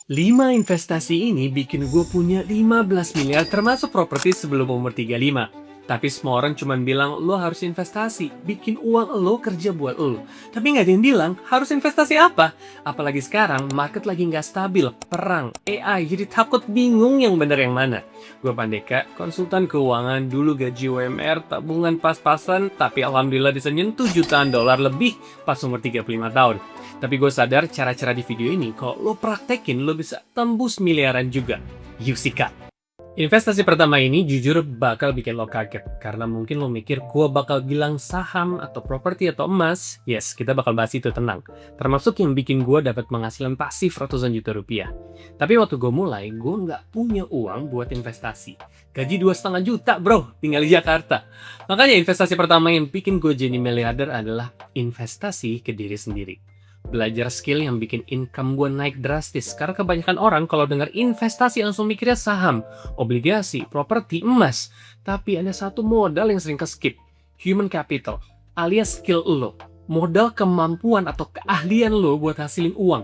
5 investasi ini bikin gue punya 15 miliar termasuk properti sebelum umur 35. Tapi semua orang cuma bilang lo harus investasi, bikin uang lo kerja buat lo. Tapi nggak ada yang bilang harus investasi apa. Apalagi sekarang market lagi nggak stabil, perang, AI, jadi takut bingung yang bener yang mana. Gue Pandeka, konsultan keuangan, dulu gaji UMR, tabungan pas-pasan, tapi alhamdulillah bisa nyentuh jutaan dolar lebih pas umur 35 tahun. Tapi gue sadar cara-cara di video ini kalau lo praktekin lo bisa tembus miliaran juga. Yuk sikat! Investasi pertama ini jujur bakal bikin lo kaget. Karena mungkin lo mikir gue bakal bilang saham atau properti atau emas. Yes, kita bakal bahas itu, tenang. Termasuk yang bikin gue dapat penghasilan pasif ratusan juta rupiah. Tapi waktu gue mulai, gue nggak punya uang buat investasi. Gaji 2,5 juta bro, tinggal di Jakarta. Makanya investasi pertama yang bikin gue jadi miliarder adalah investasi ke diri sendiri. Belajar skill yang bikin income gue naik drastis. Karena kebanyakan orang kalau dengar investasi langsung mikirnya saham, obligasi, properti, emas. Tapi ada satu modal yang sering ke-skip. Human capital, alias skill lo. Modal kemampuan atau keahlian lo buat hasilin uang.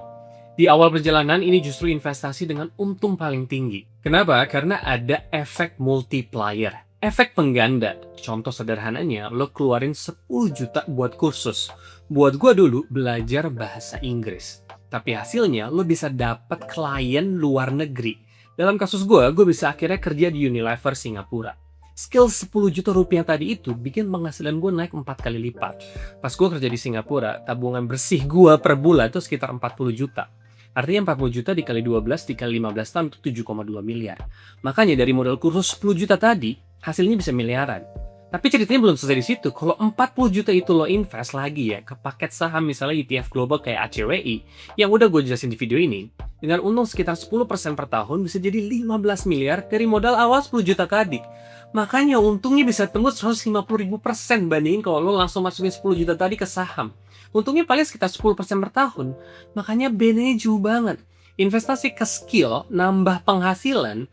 Di awal perjalanan ini justru investasi dengan untung paling tinggi. Kenapa? Karena ada efek multiplier. Efek pengganda. Contoh sederhananya, lo keluarin 10 juta buat kursus. Buat gue dulu belajar bahasa Inggris. Tapi hasilnya lo bisa dapat klien luar negeri. Dalam kasus gue bisa akhirnya kerja di Unilever Singapura. Skill 10 juta rupiah tadi itu bikin penghasilan gue naik 4 kali lipat. Pas gue kerja di Singapura, tabungan bersih gue per bulan itu sekitar 40 juta. Artinya 40 juta dikali 12 dikali 15 tahun itu 7,2 miliar. Makanya dari modal kursus 10 juta tadi, hasilnya bisa miliaran. Tapi ceritanya belum selesai di situ. Kalau 40 juta itu lo invest lagi ya ke paket saham misalnya ETF global kayak ACWI yang udah gue jelasin di video ini, dengan untung sekitar 10% per tahun bisa jadi 15 miliar dari modal awal 10 juta tadi. Makanya untungnya bisa tembus 150.000% bandingin kalau lo langsung masukin 10 juta tadi ke saham. Untungnya paling sekitar 10% per tahun. Makanya bedanya jauh banget. Investasi ke skill, nambah penghasilan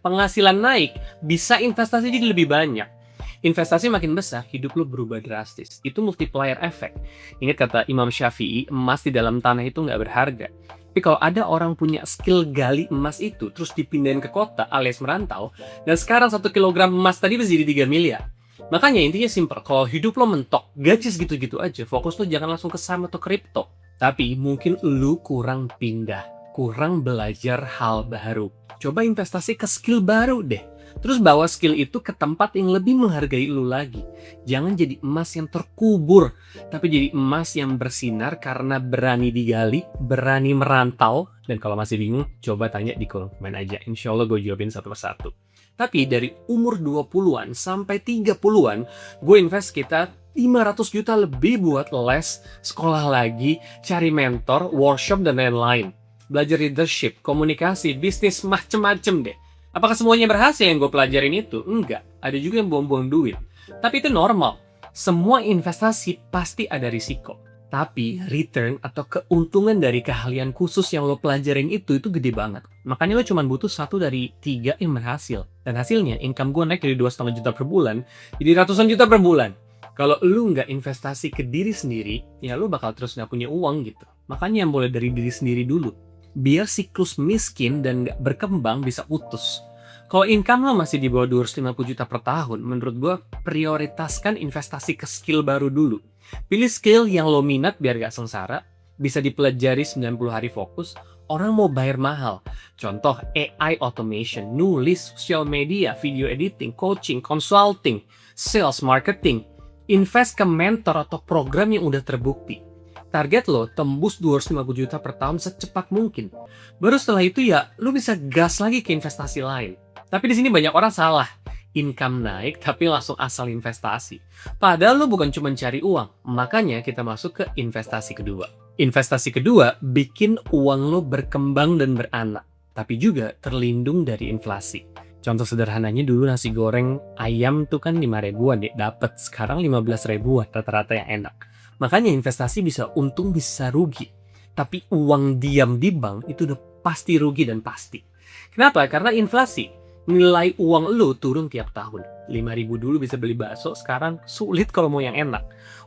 naik, bisa investasi jadi lebih banyak. Investasi makin besar, hidup lo berubah drastis. Itu multiplier effect. Ingat kata Imam Syafi'i, emas di dalam tanah itu nggak berharga. Tapi kalau ada orang punya skill gali emas itu, terus dipindahin ke kota alias merantau, dan sekarang 1 kilogram emas tadi bisa jadi 3 miliar. Makanya intinya simple, kalau hidup lo mentok, gaji segitu-gitu aja, fokus lo jangan langsung ke saham atau kripto. Tapi mungkin lo kurang pindah, kurang belajar hal baru. Coba investasi ke skill baru deh. Terus bawa skill itu ke tempat yang lebih menghargai lu lagi. Jangan jadi emas yang terkubur, tapi jadi emas yang bersinar karena berani digali, berani merantau. Dan kalau masih bingung, coba tanya di kolom komen aja. Insya Allah gue jawabin satu persatu. Tapi dari umur 20-an sampai 30-an, gue invest sekitar 500 juta lebih buat les, sekolah lagi, cari mentor, workshop, dan lain-lain. Belajar leadership, komunikasi, bisnis, macem-macem deh. Apakah semuanya berhasil yang gue pelajarin itu? Enggak. Ada juga yang buang-buang duit. Tapi itu normal. Semua investasi pasti ada risiko. Tapi return atau keuntungan dari keahlian khusus yang lo pelajarin itu gede banget. Makanya lo cuma butuh 1 dari 3 yang berhasil. Dan hasilnya income gue naik dari 2,5 juta per bulan jadi ratusan juta per bulan. Kalau lo nggak investasi ke diri sendiri, ya lo bakal terus nggak punya uang gitu. Makanya yang mulai dari diri sendiri dulu. Biar siklus miskin dan nggak berkembang bisa putus. Kalau income lo masih di bawah 250 juta per tahun, menurut gue prioritaskan investasi ke skill baru dulu. Pilih skill yang lo minat biar gak sengsara, bisa dipelajari 90 hari fokus, orang mau bayar mahal. Contoh AI automation, nulis, social media, video editing, coaching, consulting, sales, marketing. Invest ke mentor atau program yang udah terbukti. Target lo tembus 250 juta per tahun secepat mungkin. Baru setelah itu ya lo bisa gas lagi ke investasi lain. Tapi di sini banyak orang salah. Income naik tapi langsung asal investasi. Padahal lo bukan cuma cari uang. Makanya kita masuk ke investasi kedua. Investasi kedua bikin uang lo berkembang dan beranak. Tapi juga terlindung dari inflasi. Contoh sederhananya dulu nasi goreng ayam tuh kan 5 ribuan deh dapet. Sekarang 15 ribuan rata-rata yang enak. Makanya investasi bisa untung bisa rugi. Tapi uang diam di bank itu udah pasti rugi dan pasti. Kenapa? Karena inflasi. Nilai uang lo turun tiap tahun. 5.000 dulu bisa beli bakso, sekarang sulit kalau mau yang enak.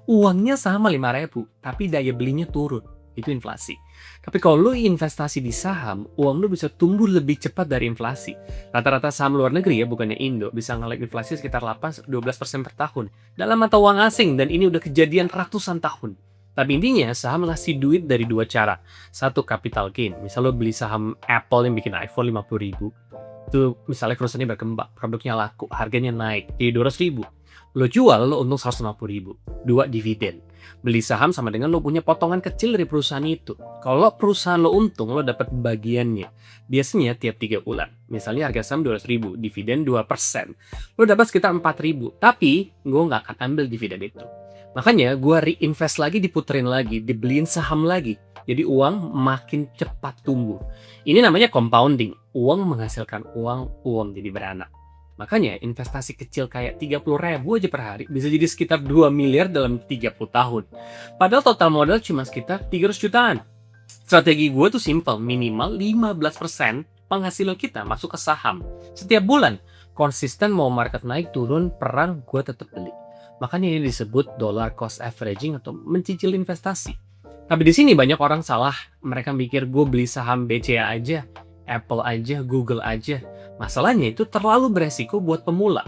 Uangnya sama 5.000, tapi daya belinya turun. Itu inflasi. Tapi kalau lo investasi di saham, uang lo bisa tumbuh lebih cepat dari inflasi. Rata-rata saham luar negeri ya, bukannya Indo, bisa ngalahin inflasi sekitar 8-12% per tahun dalam mata uang asing, dan ini udah kejadian ratusan tahun. Tapi intinya saham ngasih duit dari dua cara. Satu, capital gain. Misal lo beli saham Apple yang bikin iPhone 50.000, itu misalnya perusahaannya berkembang, produknya laku, harganya naik jadi 200.000. Lo jual, lo untung 150.000. Dua, dividen. Beli saham sama dengan lo punya potongan kecil dari perusahaan itu. Kalau perusahaan lo untung, lo dapat bagiannya. Biasanya tiap 3 bulan. Misalnya harga saham 200.000, dividen 2%. Lo dapat sekitar 4.000. Tapi gue nggak akan ambil dividen itu. Makanya gue reinvest lagi, diputerin lagi, dibeliin saham lagi. Jadi uang makin cepat tumbuh. Ini namanya compounding. Uang menghasilkan uang, uang jadi beranak. Makanya investasi kecil kayak 30.000 aja per hari bisa jadi sekitar 2 miliar dalam 30 tahun. Padahal total modal cuma sekitar 300 jutaan. Strategi gue tuh simple, minimal 15% penghasilan kita masuk ke saham. Setiap bulan, konsisten mau market naik turun, peran gue tetap beli. Makanya ini disebut dollar cost averaging atau mencicil investasi. Tapi di sini banyak orang salah. Mereka mikir gue beli saham BCA aja, Apple aja, Google aja. Masalahnya itu terlalu beresiko buat pemula.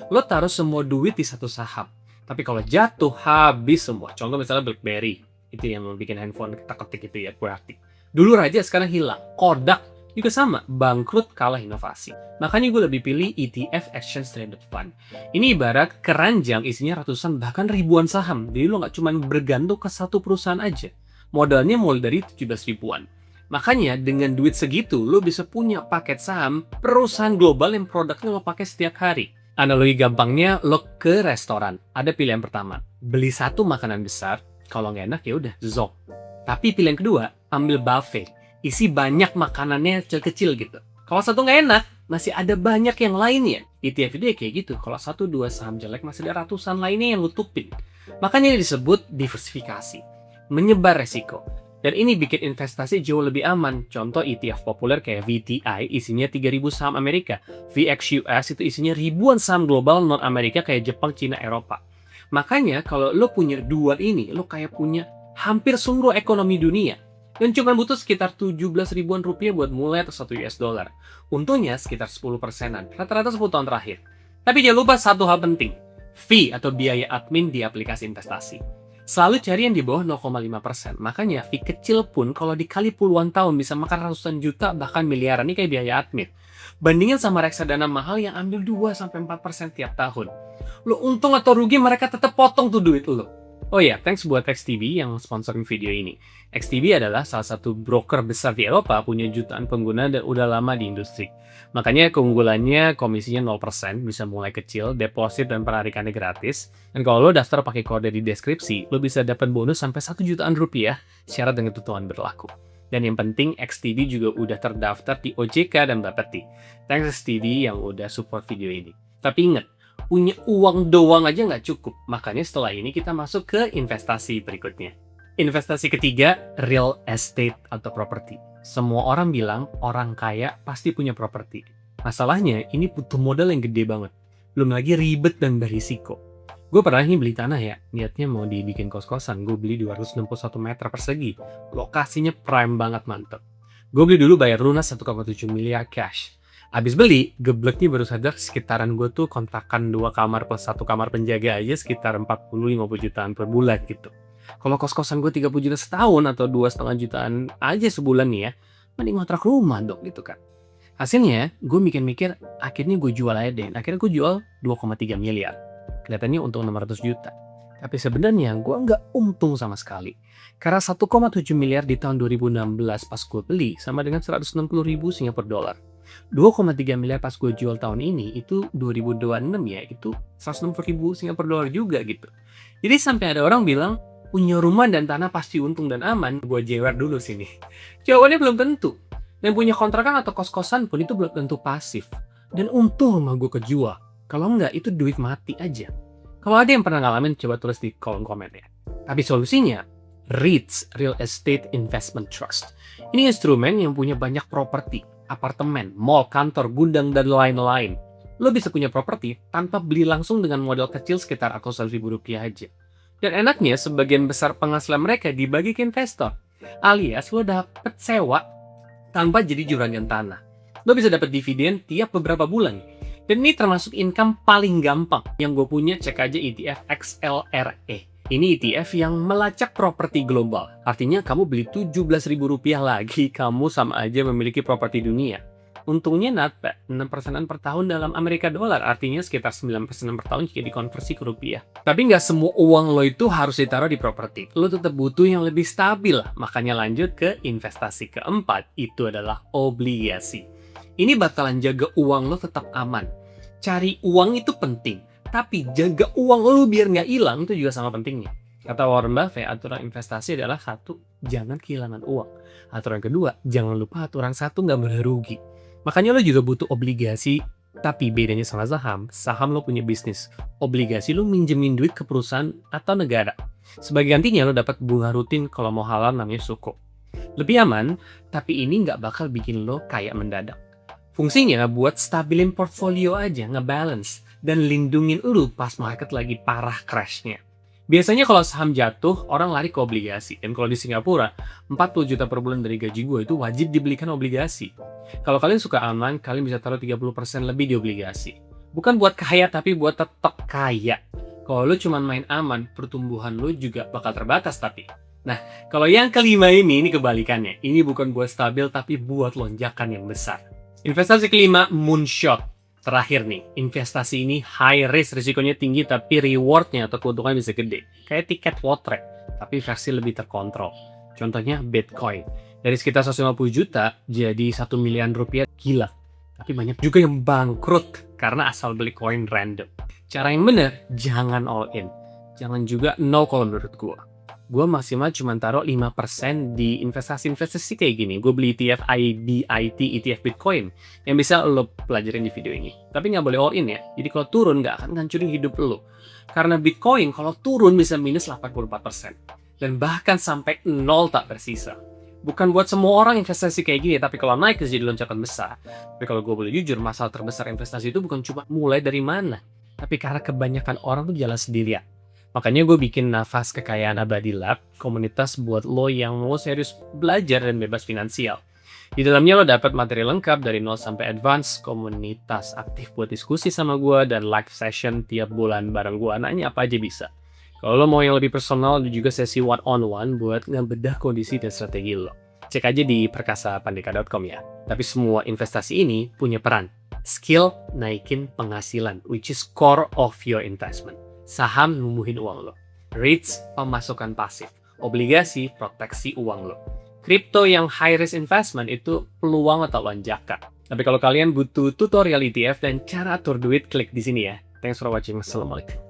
Lo taruh semua duit di satu saham. Tapi kalau jatuh, habis semua. Contoh misalnya BlackBerry. Itu yang bikin handphone kita ketik itu ya, berarti. Dulu raja, sekarang hilang. Kodak juga sama, bangkrut kalah inovasi. Makanya gue lebih pilih ETF, Exchange Traded Fund. Ini ibarat keranjang isinya ratusan bahkan ribuan saham. Jadi lo nggak cuma bergantung ke satu perusahaan aja. Modalnya mulai dari 17 ribuan. Makanya dengan duit segitu lo bisa punya paket saham perusahaan global yang produknya lo pakai setiap hari. Analogi gampangnya, lo ke restoran. Ada pilihan pertama, beli satu makanan besar. Kalau nggak enak ya udah zop. Tapi pilihan kedua, ambil buffet. Isi banyak makanannya kecil-kecil gitu. Kalau satu nggak enak, masih ada banyak yang lainnya. ETF itu ya kayak gitu. Kalau 1-2 saham jelek, masih ada ratusan lainnya yang nutupin. Makanya ini disebut diversifikasi. Menyebar resiko. Dan ini bikin investasi jauh lebih aman. Contoh ETF populer kayak VTI isinya 3.000 saham Amerika. VXUS itu isinya ribuan saham global non-Amerika kayak Jepang, Cina, Eropa. Makanya kalau lo punya dua ini, lo kayak punya hampir seluruh ekonomi dunia. Dan cuma butuh sekitar 17 ribuan rupiah buat mulai atau 1 US dollar. Untungnya sekitar 10%-an, rata-rata 10 tahun terakhir. Tapi jangan lupa satu hal penting, fee atau biaya admin di aplikasi investasi. Selalu cari yang di bawah 0,5%. Makanya fee kecil pun kalau dikali puluhan tahun bisa makan ratusan juta bahkan miliaran. Ini kayak biaya admin. Bandingin sama reksadana mahal yang ambil 2-4% tiap tahun. Lo untung atau rugi mereka tetap potong tuh duit lo. Oh ya, thanks buat XTB yang sponsorin video ini. XTB adalah salah satu broker besar di Eropa, punya jutaan pengguna dan udah lama di industri. Makanya keunggulannya komisinya 0%, bisa mulai kecil, deposit dan penarikannya gratis. Dan kalau lo daftar pakai kode di deskripsi, lo bisa dapat bonus sampai 1 jutaan rupiah, syarat dan ketentuan berlaku. Dan yang penting, XTB juga udah terdaftar di OJK dan Bapeti. Thanks XTB yang udah support video ini. Tapi ingat, punya uang doang aja nggak cukup. Makanya setelah ini kita masuk ke investasi berikutnya. Investasi ketiga, real estate atau properti. Semua orang bilang orang kaya pasti punya properti. Masalahnya ini butuh modal yang gede banget. Belum lagi ribet dan berisiko. Gue pernah nih beli tanah ya, niatnya mau dibikin kos-kosan. Gue beli 261 meter persegi. Lokasinya prime banget, mantep. Gue beli dulu bayar lunas 1,7 miliar cash. Abis beli, gebleknya baru sadar sekitaran gue tuh kontrakan 2 kamar plus 1 kamar penjaga aja sekitar 40-50 jutaan per bulan gitu. Kalau kos-kosan gue 30 juta setahun atau 2,5 jutaan aja sebulan nih ya, mending ngontrak rumah dong gitu kan. Hasilnya, gue mikir-mikir, akhirnya gue jual aja deh. Akhirnya gue jual 2,3 miliar. Kelihatannya untung 600 juta. Tapi sebenarnya gue nggak untung sama sekali. Karena 1,7 miliar di tahun 2016 pas gue beli sama dengan 160 ribu Singapura dolar. 2,3 miliar pas gue jual tahun ini itu 2026 ya, itu 160 ribu Singapura dolar juga gitu. Jadi sampai ada orang bilang punya rumah dan tanah pasti untung dan aman. Gue jewer dulu sini. Jawabannya belum tentu. Dan punya kontrakan atau kos-kosan pun itu belum tentu pasif. Dan untung rumah gue kejual. Kalau enggak itu duit mati aja. Kalau ada yang pernah ngalamin coba tulis di kolom komen ya. Tapi solusinya REITs, Real Estate Investment Trust. Ini instrumen yang punya banyak properti, apartemen, mall, kantor, gudang, dan lain-lain. Lo bisa punya properti tanpa beli langsung dengan modal kecil sekitar ratusan ribu rupiah aja. Dan enaknya, sebagian besar penghasilan mereka dibagi ke investor. Alias lo dapet sewa tanpa jadi juragan tanah. Lo bisa dapat dividen tiap beberapa bulan. Dan ini termasuk income paling gampang. Yang gue punya, cek aja ETF XLRE. Ini ETF yang melacak properti global. Artinya kamu beli Rp17.000 lagi, kamu sama aja memiliki properti dunia. Untungnya not bad, 6% per tahun dalam Amerika dolar, artinya sekitar 9% per tahun jika dikonversi ke rupiah. Tapi nggak semua uang lo itu harus ditaruh di properti. Lo tetap butuh yang lebih stabil, makanya lanjut ke investasi keempat, itu adalah obligasi. Ini bakalan jaga uang lo tetap aman. Cari uang itu penting, tapi jaga uang lo biar nggak hilang itu juga sama pentingnya. Kata Warren Buffett, aturan investasi adalah satu, jangan kehilangan uang. Aturan kedua, jangan lupa aturan satu nggak boleh rugi. Makanya lo juga butuh obligasi, tapi bedanya sama saham lo punya bisnis. Obligasi lo minjemin duit ke perusahaan atau negara. Sebagai gantinya lo dapat bunga rutin kalau mau halal namanya suku. Lebih aman, tapi ini nggak bakal bikin lo kaya mendadak. Fungsinya buat stabilin portfolio aja, ngebalance, dan lindungin lo pas market lagi parah crashnya. Biasanya kalau saham jatuh, orang lari ke obligasi. Dan kalau di Singapura, 40 juta per bulan dari gaji gue itu wajib dibelikan obligasi. Kalau kalian suka aman, kalian bisa taruh 30% lebih di obligasi. Bukan buat kaya, tapi buat tetap kaya. Kalau lu cuma main aman, pertumbuhan lu juga bakal terbatas tapi. Nah, kalau yang kelima ini kebalikannya. Ini bukan buat stabil, tapi buat lonjakan yang besar. Investasi kelima, moonshot. Terakhir nih, investasi ini high risk, risikonya tinggi tapi rewardnya atau keuntungannya bisa gede. Kayak tiket lotre, tapi versi lebih terkontrol. Contohnya Bitcoin. Dari sekitar 150 juta jadi 1 miliar rupiah, gila. Tapi banyak juga yang bangkrut karena asal beli koin random. Cara yang benar, jangan all in. Jangan juga no kalau menurut gue. Gue maksimal cuma taruh 5% di investasi kayak gini. Gue beli ETF IBIT, ETF Bitcoin, yang bisa lo pelajarin di video ini. Tapi nggak boleh all in ya. Jadi kalau turun nggak akan ngancurin hidup lo. Karena Bitcoin kalau turun bisa minus 84%. Dan bahkan sampai 0 tak bersisa. Bukan buat semua orang investasi kayak gini, tapi kalau naik jadi loncatan besar. Tapi kalau gue boleh jujur, masalah terbesar investasi itu bukan cuma mulai dari mana. Tapi karena kebanyakan orang tuh jalan sendirian. Makanya gue bikin Nafas Kekayaan Abadi Lab, komunitas buat lo yang mau serius belajar dan bebas finansial. Di dalamnya lo dapat materi lengkap dari 0 sampai advance, komunitas aktif buat diskusi sama gue, dan live session tiap bulan bareng gue, nanya apa aja bisa. Kalau lo mau yang lebih personal, ada juga sesi one-on-one buat ngebedah kondisi dan strategi lo. Cek aja di perkasapandeka.com ya. Tapi semua investasi ini punya peran. Skill naikin penghasilan, which is core of your investment. Saham numbuhin uang lo. REITs pemasukan pasif. Obligasi proteksi uang lo. Kripto yang high risk investment itu peluang atau lonjakan. Tapi kalau kalian butuh tutorial ETF dan cara atur duit, klik di sini ya. Thanks for watching. Assalamualaikum.